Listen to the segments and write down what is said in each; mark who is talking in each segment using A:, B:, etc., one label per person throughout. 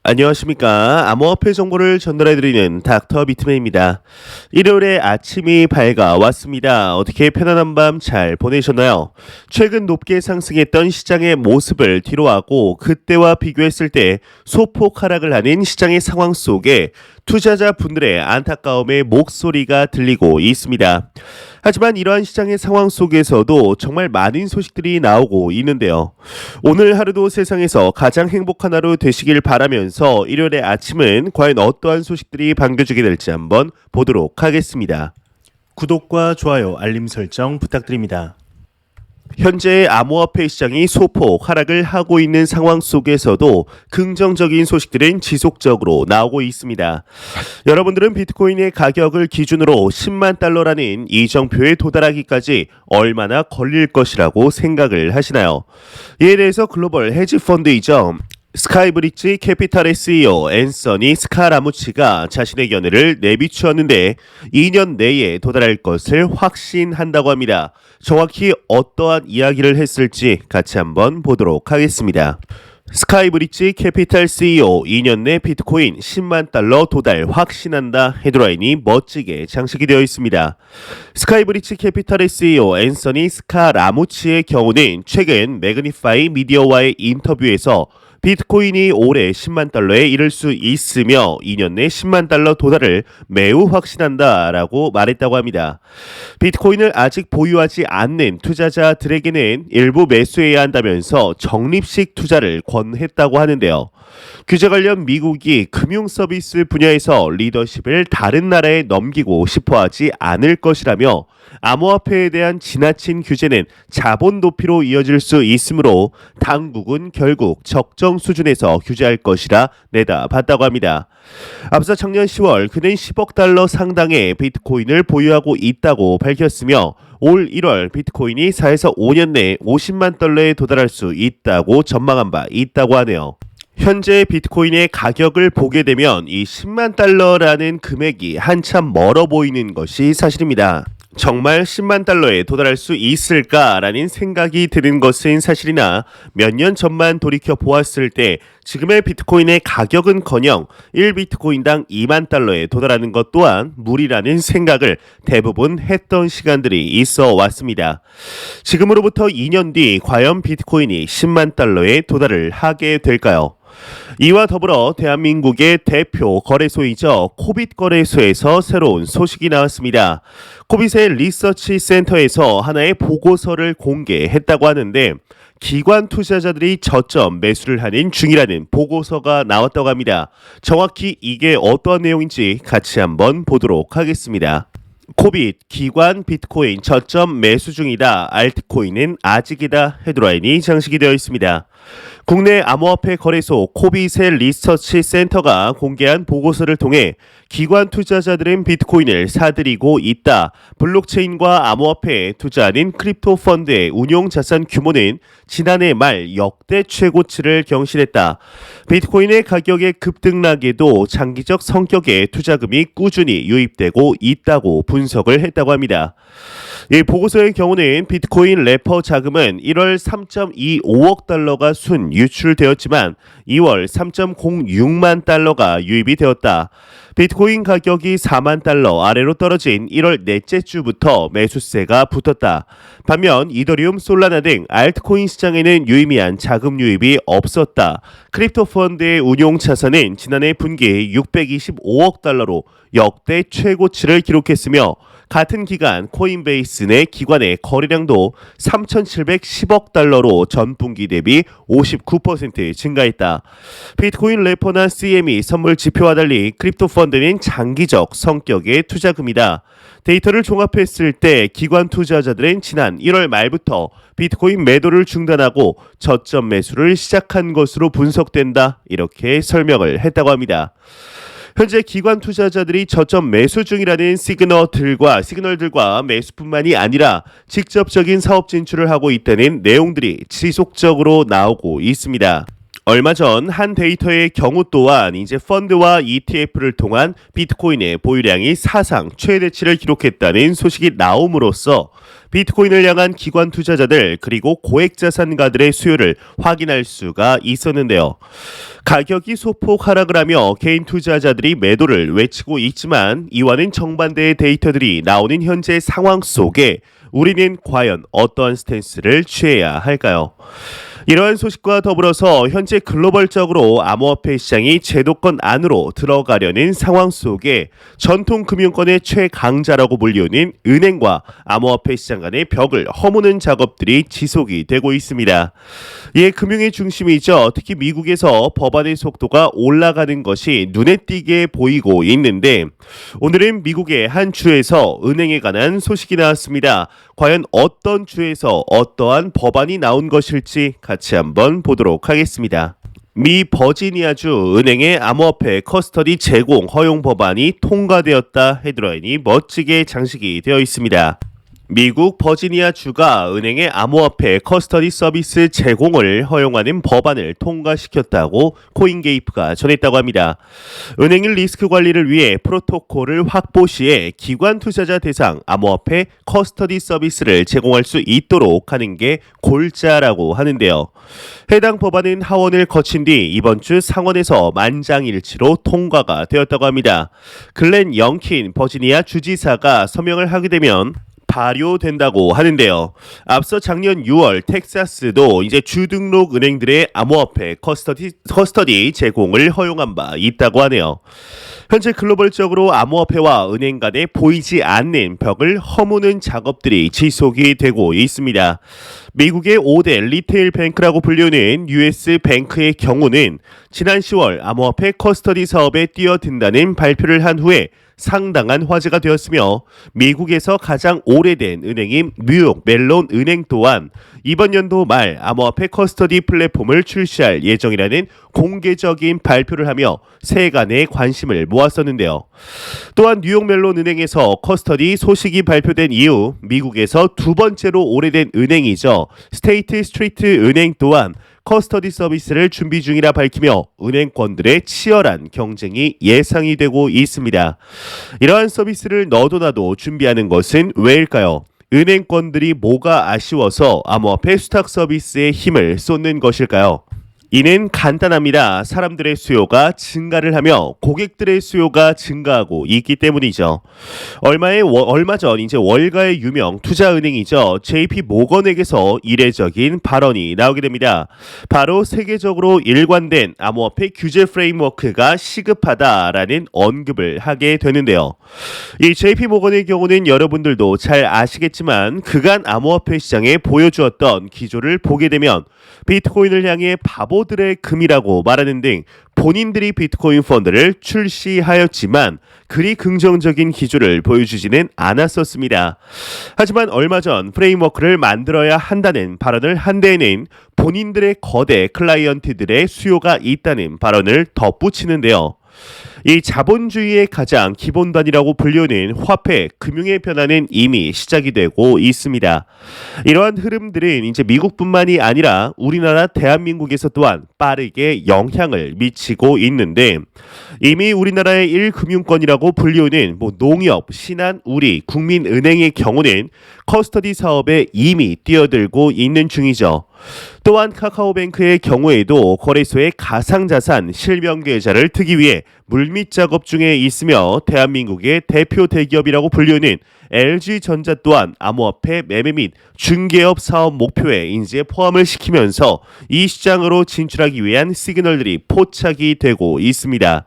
A: 안녕하십니까. 암호화폐 정보를 전달해드리는 닥터 비트맨입니다. 일요일에 아침이 밝아왔습니다. 어떻게 편안한 밤 잘 보내셨나요? 최근 높게 상승했던 시장의 모습을 뒤로하고 그때와 비교했을 때 소폭 하락을 하는 시장의 상황 속에 투자자분들의 안타까움의 목소리가 들리고 있습니다. 하지만 이러한 시장의 상황 속에서도 정말 많은 소식들이 나오고 있는데요. 오늘 하루도 세상에서 가장 행복한 하루 되시길 바라면서 일요일의 아침은 과연 어떠한 소식들이 반겨주게 될지 한번 보도록 하겠습니다. 구독과 좋아요, 알림 설정 부탁드립니다. 현재 암호화폐 시장이 소폭 하락을 하고 있는 상황 속에서도 긍정적인 소식들은 지속적으로 나오고 있습니다. 여러분들은 비트코인의 가격을 기준으로 10만 달러라는 이정표에 도달하기까지 얼마나 걸릴 것이라고 생각을 하시나요? 이에 대해서 글로벌 헤지펀드이죠. 스카이브리지 캐피탈의 CEO 앤서니 스카라무치가 자신의 견해를 내비추었는데 2년 내에 도달할 것을 확신한다고 합니다. 정확히 어떠한 이야기를 했을지 같이 한번 보도록 하겠습니다. 스카이브리지 캐피탈 CEO 2년 내 비트코인 10만 달러 도달 확신한다 헤드라인이 멋지게 장식이 되어 있습니다. 스카이브리지 캐피탈의 CEO 앤서니 스카라무치의 경우는 최근 매그니파이 미디어와의 인터뷰에서 비트코인이 올해 10만 달러에 이를 수 있으며 2년 내 10만 달러 도달을 매우 확신한다라고 말했다고 합니다. 비트코인을 아직 보유하지 않는 투자자들에게는 일부 매수해야 한다면서 적립식 투자를 권했다고 하는데요. 규제 관련 미국이 금융 서비스 분야에서 리더십을 다른 나라에 넘기고 싶어하지 않을 것이라며 암호화폐에 대한 지나친 규제는 자본 도피로 이어질 수 있으므로 당국은 결국 적정 수준에서 규제할 것이라 내다봤다고 합니다. 앞서 작년 10월 그는 10억 달러 상당의 비트코인을 보유하고 있다고 밝혔으며 올 1월 비트코인이 4에서 5년 내에 50만 달러에 도달할 수 있다고 전망한 바 있다고 하네요. 현재 비트코인의 가격을 보게 되면 이 10만 달러라는 금액이 한참 멀어 보이는 것이 사실입니다. 정말 10만 달러에 도달할 수 있을까라는 생각이 드는 것은 사실이나 몇 년 전만 돌이켜 보았을 때 지금의 비트코인의 가격은커녕 1비트코인당 2만 달러에 도달하는 것 또한 무리라는 생각을 대부분 했던 시간들이 있어 왔습니다. 지금으로부터 2년 뒤 과연 비트코인이 10만 달러에 도달을 하게 될까요? 이와 더불어 대한민국의 대표 거래소이죠. 코빗 거래소에서 새로운 소식이 나왔습니다. 코빗의 리서치 센터에서 하나의 보고서를 공개했다고 하는데 기관 투자자들이 저점 매수를 하는 중이라는 보고서가 나왔다고 합니다. 정확히 이게 어떠한 내용인지 같이 한번 보도록 하겠습니다. 코빗 기관 비트코인 저점 매수 중이다. 알트코인은 아직이다. 헤드라인이 장식이 되어 있습니다. 국내 암호화폐 거래소 코빗의 리서치 센터가 공개한 보고서를 통해 기관 투자자들은 비트코인을 사들이고 있다. 블록체인과 암호화폐에 투자하는 크립토 펀드의 운용 자산 규모는 지난해 말 역대 최고치를 경신했다. 비트코인의 가격의 급등락에도 장기적 성격의 투자금이 꾸준히 유입되고 있다고 분석을 했다고 합니다. 이 보고서의 경우는 비트코인 래퍼 자금은 1월 3.25억 달러가 순 유출되었지만 2월 3.06만 달러가 유입이 되었다. 비트코인 가격이 4만 달러 아래로 떨어진 1월 넷째 주부터 매수세가 붙었다. 반면 이더리움, 솔라나 등 알트코인 시장에는 유의미한 자금 유입이 없었다. 크립토 펀드의 운용 자산은 지난해 분기 625억 달러로 역대 최고치를 기록했으며 같은 기간 코인베이스 내 기관의 거래량도 3,710억 달러로 전분기 대비 59% 증가했다. 비트코인 래퍼나 CME 선물 지표와 달리 크립토 펀드는 장기적 성격의 투자금이다. 데이터를 종합했을 때 기관 투자자들은 지난 1월 말부터 비트코인 매도를 중단하고 저점 매수를 시작한 것으로 분석된다. 이렇게 설명을 했다고 합니다. 현재 기관 투자자들이 저점 매수 중이라는 시그널들과 매수뿐만이 아니라 직접적인 사업 진출을 하고 있다는 내용들이 지속적으로 나오고 있습니다. 얼마 전 한 데이터의 경우 또한 이제 펀드와 ETF를 통한 비트코인의 보유량이 사상 최대치를 기록했다는 소식이 나옴으로써 비트코인을 향한 기관 투자자들 그리고 고액 자산가들의 수요를 확인할 수가 있었는데요. 가격이 소폭 하락을 하며 개인 투자자들이 매도를 외치고 있지만 이와는 정반대의 데이터들이 나오는 현재 상황 속에 우리는 과연 어떠한 스탠스를 취해야 할까요? 이러한 소식과 더불어서 현재 글로벌적으로 암호화폐 시장이 제도권 안으로 들어가려는 상황 속에 전통 금융권의 최강자라고 불리우는 은행과 암호화폐 시장 간의 벽을 허무는 작업들이 지속이 되고 있습니다. 이에 금융의 중심이죠. 특히 미국에서 법안의 속도가 올라가는 것이 눈에 띄게 보이고 있는데 오늘은 미국의 한 주에서 은행에 관한 소식이 나왔습니다. 과연 어떤 주에서 어떠한 법안이 나온 것일지 같이 한번 보도록 하겠습니다. 미 버지니아주 은행의 암호화폐 커스터디 제공 허용 법안이 통과되었다 헤드라인이 멋지게 장식이 되어 있습니다. 미국 버지니아 주가 은행의 암호화폐 커스터디 서비스 제공을 허용하는 법안을 통과시켰다고 코인게이프가 전했다고 합니다. 은행인 리스크 관리를 위해 프로토콜을 확보 시에 기관 투자자 대상 암호화폐 커스터디 서비스를 제공할 수 있도록 하는 게 골자라고 하는데요. 해당 법안은 하원을 거친 뒤 이번 주 상원에서 만장일치로 통과가 되었다고 합니다. 글렌 영킨 버지니아 주지사가 서명을 하게 되면 발효된다고 하는데요. 앞서 작년 6월 텍사스도 이제 주등록 은행들의 암호화폐 커스터디 제공을 허용한 바 있다고 하네요. 현재 글로벌적으로 암호화폐와 은행 간에 보이지 않는 벽을 허무는 작업들이 지속이 되고 있습니다. 미국의 5대 리테일 뱅크라고 불리우는 US 뱅크의 경우는 지난 10월 암호화폐 커스터디 사업에 뛰어든다는 발표를 한 후에 상당한 화제가 되었으며 미국에서 가장 오래된 은행인 뉴욕 멜론 은행 또한 이번 연도 말 암호화폐 커스터디 플랫폼을 출시할 예정이라는 공개적인 발표를 하며 세간의 관심을 모았었는데요. 또한 뉴욕 멜론 은행에서 커스터디 소식이 발표된 이후 미국에서 두 번째로 오래된 은행이죠. 스테이트 스트리트 은행 또한 커스터디 서비스를 준비 중이라 밝히며 은행권들의 치열한 경쟁이 예상이 되고 있습니다. 이러한 서비스를 너도나도 준비하는 것은 왜일까요? 은행권들이 뭐가 아쉬워서 암호화폐 수탁 서비스에 힘을 쏟는 것일까요? 이는 간단합니다. 사람들의 수요가 증가를 하며 고객들의 수요가 증가하고 있기 때문이죠. 얼마 전 이제 월가의 유명 투자은행이죠. JP 모건에게서 이례적인 발언이 나오게 됩니다. 바로 세계적으로 일관된 암호화폐 규제 프레임워크가 시급하다라는 언급을 하게 되는데요. 이 JP 모건의 경우는 여러분들도 잘 아시겠지만 그간 암호화폐 시장에 보여주었던 기조를 보게 되면 비트코인을 향해 바보들의 금이라고 말하는 등 본인들이 비트코인 펀드를 출시하였지만 그리 긍정적인 기조를 보여주지는 않았었습니다. 하지만 얼마 전 프레임워크를 만들어야 한다는 발언을 한 데에는 본인들의 거대 클라이언트들의 수요가 있다는 발언을 덧붙이는데요. 이 자본주의의 가장 기본단이라고 불리우는 화폐, 금융의 변화는 이미 시작이 되고 있습니다. 이러한 흐름들은 이제 미국뿐만이 아니라 우리나라 대한민국에서 또한 빠르게 영향을 미치고 있는데 이미 우리나라의 1금융권이라고 불리우는 농협, 신한, 우리, 국민은행의 경우는 커스터디 사업에 이미 뛰어들고 있는 중이죠. 또한 카카오뱅크의 경우에도 거래소의 가상자산 실명 계좌를 트기 위해 물밑 작업 중에 있으며 대한민국의 대표 대기업이라고 불리우는 LG전자 또한 암호화폐 매매 및 중개업 사업 목표에 이제 포함을 시키면서 이 시장으로 진출하기 위한 시그널들이 포착이 되고 있습니다.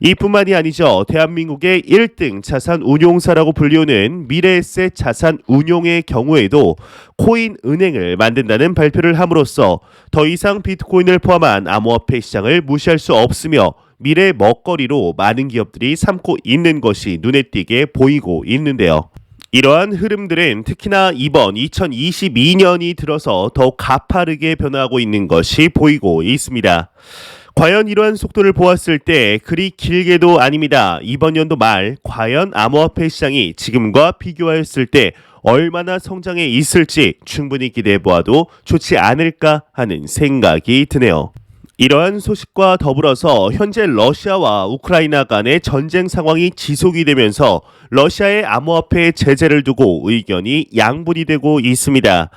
A: 이뿐만이 아니죠. 대한민국의 1등 자산 운용사라고 불리우는 미래에셋 자산 운용의 경우에도 코인 은행을 만든다는 발표를 함으로써 더 이상 비트코인을 포함한 암호화폐 시장을 무시할 수 없으며 미래 먹거리로 많은 기업들이 삼고 있는 것이 눈에 띄게 보이고 있는데요. 이러한 흐름들은 특히나 이번 2022년이 들어서 더욱 가파르게 변화하고 있는 것이 보이고 있습니다. 과연 이러한 속도를 보았을 때 그리 길게도 아닙니다. 이번 연도 말 과연 암호화폐 시장이 지금과 비교하였을 때 얼마나 성장해 있을지 충분히 기대해 보아도 좋지 않을까 하는 생각이 드네요. 이러한 소식과 더불어서 현재 러시아와 우크라이나 간의 전쟁 상황이 지속이 되면서 러시아의 암호화폐 제재를 두고 의견이 양분이 되고 있습니다.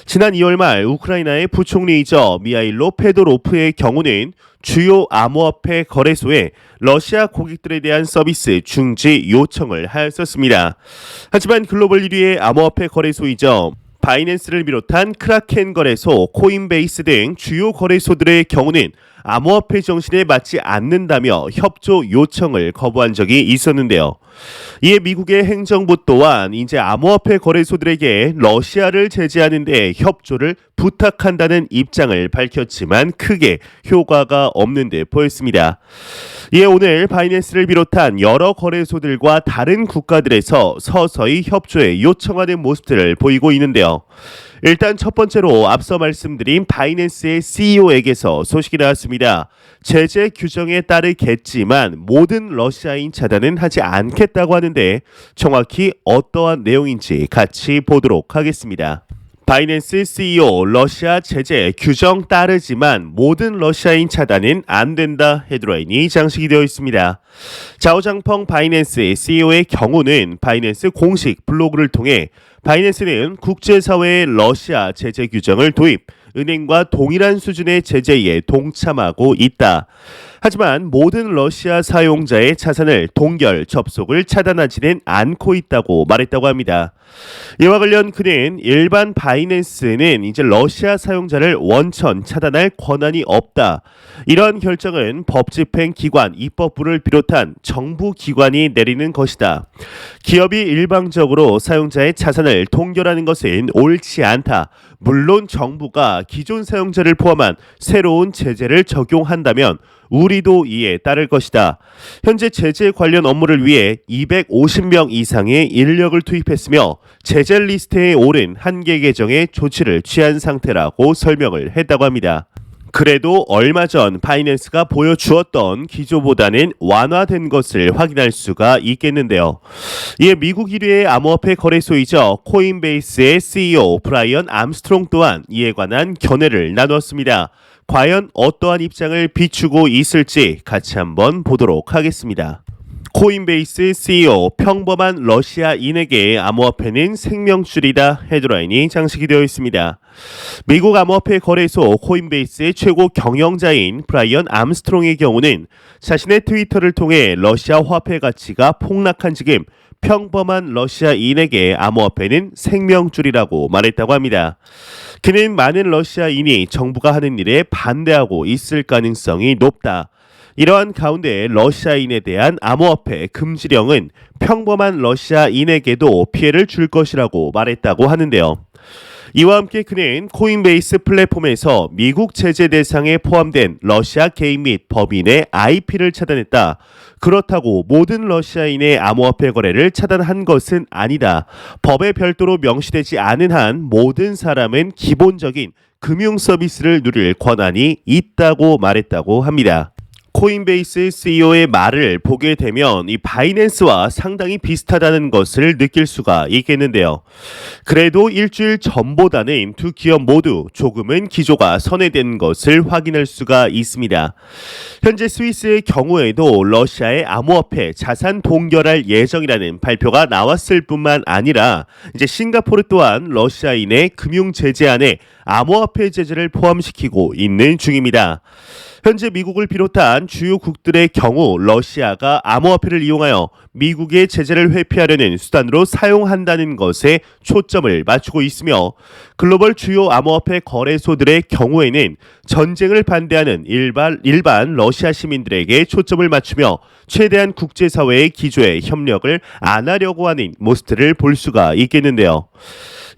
A: 지난 2월 말 우크라이나의 부총리이자 미하일로 페도로프의 경우는 주요 암호화폐 거래소에 러시아 고객들에 대한 서비스 중지 요청을 하였었습니다. 하지만 글로벌 1위의 암호화폐 거래소이자 바이낸스를 비롯한 크라켄 거래소, 코인베이스 등 주요 거래소들의 경우는 암호화폐 정신에 맞지 않는다며 협조 요청을 거부한 적이 있었는데요. 이에 미국의 행정부 또한 이제 암호화폐 거래소들에게 러시아를 제재하는 데 협조를 부탁한다는 입장을 밝혔지만 크게 효과가 없는 듯 보였습니다. 이에 오늘 바이낸스를 비롯한 여러 거래소들과 다른 국가들에서 서서히 협조에 요청하는 모습들을 보이고 있는데요. 일단 첫 번째로 앞서 말씀드린 바이낸스의 CEO에게서 소식이 나왔습니다. 제재 규정에 따르겠지만 모든 러시아인 차단은 하지 않겠다고 하는데 정확히 어떠한 내용인지 같이 보도록 하겠습니다. 바이낸스 CEO 러시아 제재 규정 따르지만 모든 러시아인 차단은 안 된다 헤드라인이 장식이 되어 있습니다. 자오장펑 바이낸스 CEO의 경우는 바이낸스 공식 블로그를 통해 바이낸스는 국제사회의 러시아 제재 규정을 도입, 은행과 동일한 수준의 제재에 동참하고 있다. 하지만 모든 러시아 사용자의 자산을 동결, 접속을 차단하지는 않고 있다고 말했다고 합니다. 이와 관련 그는 일반 바이낸스는 이제 러시아 사용자를 원천 차단할 권한이 없다. 이러한 결정은 법집행기관, 입법부를 비롯한 정부 기관이 내리는 것이다. 기업이 일방적으로 사용자의 자산을 동결하는 것은 옳지 않다. 물론 정부가 기존 사용자를 포함한 새로운 제재를 적용한다면 우리도 이에 따를 것이다. 현재 제재 관련 업무를 위해 250명 이상의 인력을 투입했으며 제재 리스트에 오른 한 개 계정의 조치를 취한 상태라고 설명을 했다고 합니다. 그래도 얼마 전 바이낸스가 보여주었던 기조보다는 완화된 것을 확인할 수가 있겠는데요. 이에 미국 1위의 암호화폐 거래소이자 코인베이스의 CEO 브라이언 암스트롱 또한 이에 관한 견해를 나눴습니다. 과연 어떠한 입장을 비추고 있을지 같이 한번 보도록 하겠습니다. 코인베이스 CEO 평범한 러시아인에게 암호화폐는 생명줄이다 헤드라인이 장식이 되어 있습니다. 미국 암호화폐 거래소 코인베이스의 최고 경영자인 브라이언 암스트롱의 경우는 자신의 트위터를 통해 러시아 화폐 가치가 폭락한 지금 평범한 러시아인에게 암호화폐는 생명줄이라고 말했다고 합니다. 그는 많은 러시아인이 정부가 하는 일에 반대하고 있을 가능성이 높다. 이러한 가운데 러시아인에 대한 암호화폐 금지령은 평범한 러시아인에게도 피해를 줄 것이라고 말했다고 하는데요. 이와 함께 그는 코인베이스 플랫폼에서 미국 제재 대상에 포함된 러시아 개인 및 법인의 IP를 차단했다. 그렇다고 모든 러시아인의 암호화폐 거래를 차단한 것은 아니다. 법에 별도로 명시되지 않은 한 모든 사람은 기본적인 금융 서비스를 누릴 권한이 있다고 말했다고 합니다. 코인베이스 CEO의 말을 보게 되면 이 바이낸스와 상당히 비슷하다는 것을 느낄 수가 있겠는데요. 그래도 일주일 전보다는 두 기업 모두 조금은 기조가 선회된 것을 확인할 수가 있습니다. 현재 스위스의 경우에도 러시아의 암호화폐 자산 동결할 예정이라는 발표가 나왔을 뿐만 아니라 이제 싱가포르 또한 러시아인의 금융 제재안에 암호화폐 제재를 포함시키고 있는 중입니다. 현재 미국을 비롯한 주요국들의 경우 러시아가 암호화폐를 이용하여 미국의 제재를 회피하려는 수단으로 사용한다는 것에 초점을 맞추고 있으며 글로벌 주요 암호화폐 거래소들의 경우에는 전쟁을 반대하는 일반 러시아 시민들에게 초점을 맞추며 최대한 국제사회의 기조에 협력을 안 하려고 하는 모습들을 볼 수가 있겠는데요.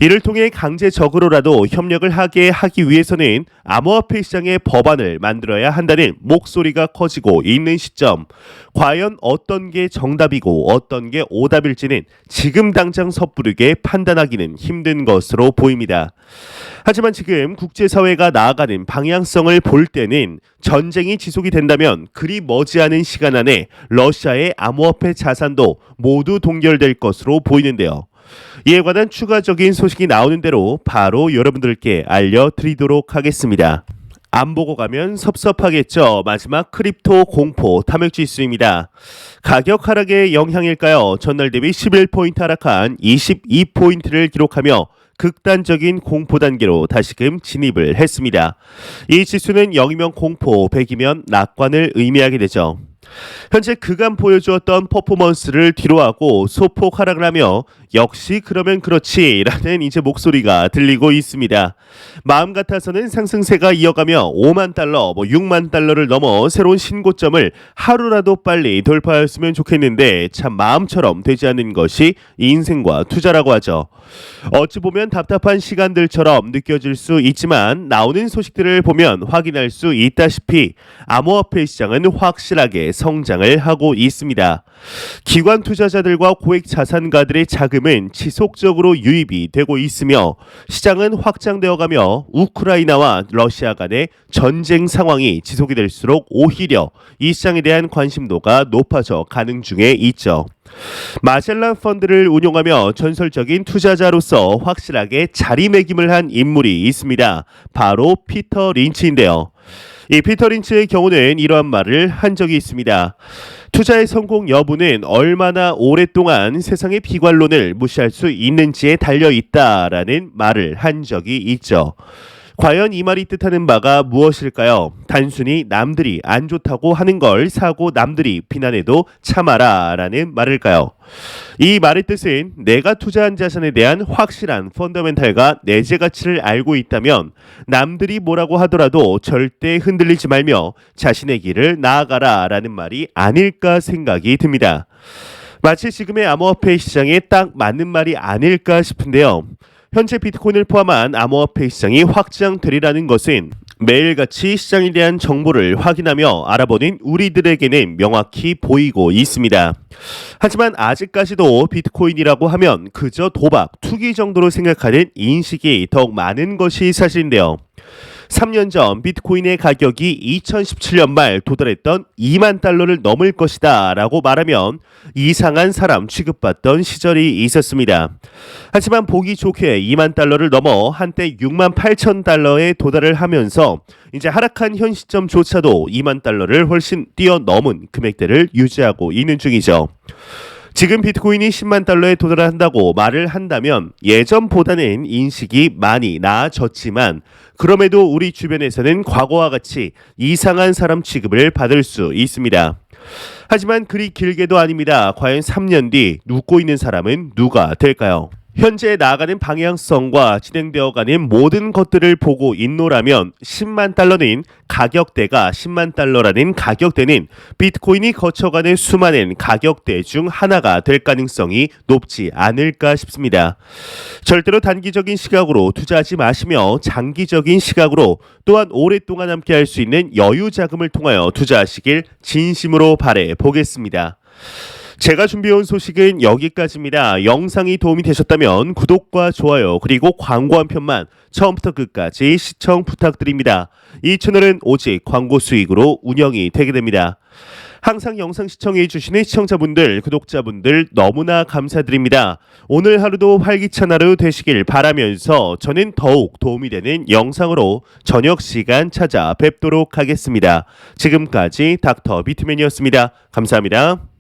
A: 이를 통해 강제적으로라도 협력을 하기 위해서는 암호화폐 시장의 법안을 만들어야 한다는 목소리가 커지고 있는 시점. 과연 어떤 게 정답이고 어떤 게 오답일지는 지금 당장 섣부르게 판단하기는 힘든 것으로 보입니다. 하지만 지금 국제사회가 나아가는 방향성을 볼 때는 전쟁이 지속이 된다면 그리 머지않은 시간 안에 러시아의 암호화폐 자산도 모두 동결될 것으로 보이는데요. 이에 관한 추가적인 소식이 나오는 대로 바로 여러분들께 알려드리도록 하겠습니다. 안 보고 가면 섭섭하겠죠. 마지막 크립토 공포 탐욕 지수입니다. 가격 하락의 영향일까요? 전날 대비 11포인트 하락한 22포인트를 기록하며 극단적인 공포 단계로 다시금 진입을 했습니다. 이 지수는 0이면 공포, 100이면 낙관을 의미하게 되죠. 현재 그간 보여주었던 퍼포먼스를 뒤로하고 소폭 하락을 하며 역시 그러면 그렇지라는 이제 목소리가 들리고 있습니다. 마음 같아서는 상승세가 이어가며 5만 달러, 6만 달러를 넘어 새로운 신고점을 하루라도 빨리 돌파했으면 좋겠는데 참 마음처럼 되지 않는 것이 인생과 투자라고 하죠. 어찌 보면 답답한 시간들처럼 느껴질 수 있지만 나오는 소식들을 보면 확인할 수 있다시피 암호화폐 시장은 확실하게 성장을 하고 있습니다. 기관 투자자들과 고액 자산가들의 자금은 지속적으로 유입이 되고 있으며 시장은 확장되어가며 우크라이나와 러시아 간의 전쟁 상황이 지속이 될수록 오히려 이 시장에 대한 관심도가 높아져 가는 중에 있죠. 마젤란 펀드를 운용하며 전설적인 투자자로서 확실하게 자리매김을 한 인물이 있습니다. 바로 피터 린치인데요. 이 피터 린치의 경우는 이러한 말을 한 적이 있습니다. 투자의 성공 여부는 얼마나 오랫동안 세상의 비관론을 무시할 수 있는지에 달려 있다라는 말을 한 적이 있죠. 과연 이 말이 뜻하는 바가 무엇일까요? 단순히 남들이 안 좋다고 하는 걸 사고 남들이 비난해도 참아라 라는 말일까요? 이 말의 뜻은 내가 투자한 자산에 대한 확실한 펀더멘탈과 내재 가치를 알고 있다면 남들이 뭐라고 하더라도 절대 흔들리지 말며 자신의 길을 나아가라 라는 말이 아닐까 생각이 듭니다. 마치 지금의 암호화폐 시장에 딱 맞는 말이 아닐까 싶은데요. 현재 비트코인을 포함한 암호화폐 시장이 확장되리라는 것은 매일같이 시장에 대한 정보를 확인하며 알아보는 우리들에게는 명확히 보이고 있습니다. 하지만 아직까지도 비트코인이라고 하면 그저 도박, 투기 정도로 생각하는 인식이 더욱 많은 것이 사실인데요. 3년 전 비트코인의 가격이 2017년 말 도달했던 2만 달러를 넘을 것이다 라고 말하면 이상한 사람 취급받던 시절이 있었습니다. 하지만 보기 좋게 2만 달러를 넘어 한때 6만 8천 달러에 도달을 하면서 이제 하락한 현 시점조차도 2만 달러를 훨씬 뛰어넘은 금액대를 유지하고 있는 중이죠. 지금 비트코인이 10만 달러에 도달한다고 말을 한다면 예전보다는 인식이 많이 나아졌지만 그럼에도 우리 주변에서는 과거와 같이 이상한 사람 취급을 받을 수 있습니다. 하지만 그리 길게도 아닙니다. 과연 3년 뒤 눕고 있는 사람은 누가 될까요? 현재 나아가는 방향성과 진행되어가는 모든 것들을 보고 있노라면 10만 달러는 가격대가 10만 달러라는 가격대는 비트코인이 거쳐가는 수많은 가격대 중 하나가 될 가능성이 높지 않을까 싶습니다. 절대로 단기적인 시각으로 투자하지 마시며 장기적인 시각으로 또한 오랫동안 함께할 수 있는 여유 자금을 통하여 투자하시길 진심으로 바래 보겠습니다. 제가 준비해온 소식은 여기까지입니다. 영상이 도움이 되셨다면 구독과 좋아요 그리고 광고 한 편만 처음부터 끝까지 시청 부탁드립니다. 이 채널은 오직 광고 수익으로 운영이 되게 됩니다. 항상 영상 시청해 주시는 시청자분들, 구독자분들 너무나 감사드립니다. 오늘 하루도 활기찬 하루 되시길 바라면서 저는 더욱 도움이 되는 영상으로 저녁 시간 찾아뵙도록 하겠습니다. 지금까지 닥터 비트맨이었습니다. 감사합니다.